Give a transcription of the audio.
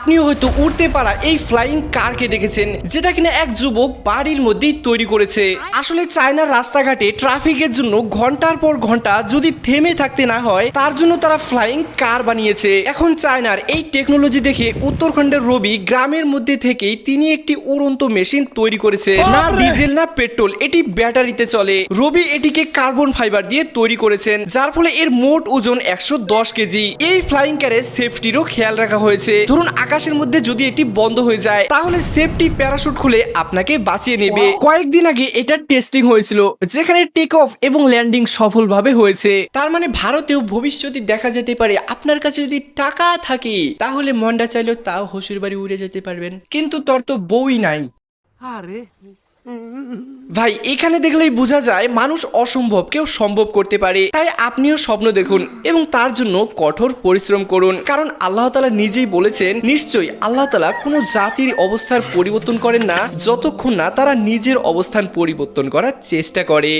আপনিও হয়তো উড়তে পারা এই ফ্লাইং কারকে দেখেছেন, যেটা কিনা এক যুবক বাড়ির মধ্যেই তৈরি করেছে। আসলে চায়নার রাস্তাঘাটে ট্রাফিকের জন্য ঘন্টার পর ঘন্টা যদি থেমে থাকতে না হয়, তার জন্য তারা ফ্লাইং কার বানিয়েছে। এখন চায়নার এই টেকনোলজি দেখে উত্তরাখণ্ডের রবি গ্রামের মধ্যে থেকেই তিনি একটি উড়ন্ত মেশিন তৈরি করেছে। না ডিজেল না পেট্রোল, এটি ব্যাটারিতে চলে। রবি এটিকে কার্বন ফাইবার দিয়ে তৈরি করেছেন, যার ফলে এর মোট ওজন 110 কেজি। এই ফ্লাইং কারের সেফটিরও খেয়াল রাখা হয়েছে। ধরুন আকাশের মধ্যে যদি এটি বন্ধ হয়ে যায়, তাহলে সেফটি প্যারাশুট খুলে আপনাকে বাঁচিয়ে নেবে। কয়েকদিন আগে এটা টেস্টিং হয়েছিল, যেখানে টেক অফ এবং ল্যান্ডিং সফলভাবে হয়েছে। তার মানে ভারতেও ভবিষ্যতে দেখা যেতে পারে আপনার কাছে যদি টাকা থাকে, তাহলে মন্ডা চাইলেও তাও শ্বশুর বাড়ি উড়ে যেতে পারবেন। কিন্তু তোর তো বউই নাই। ভাই এখানে দেখলেই বোঝা যায় মানুষ অসম্ভবকেও সম্ভব করতে পারে। তাই আপনিও স্বপ্ন দেখুন এবং তার জন্য কঠোর পরিশ্রম করুন, কারণ আল্লাহ তাআলা নিজেই বলেছেন, নিশ্চয়ই আল্লাহ তাআলা কোনো জাতির অবস্থার পরিবর্তন করেন না যতক্ষণ না তারা নিজের অবস্থান পরিবর্তন করার চেষ্টা করে।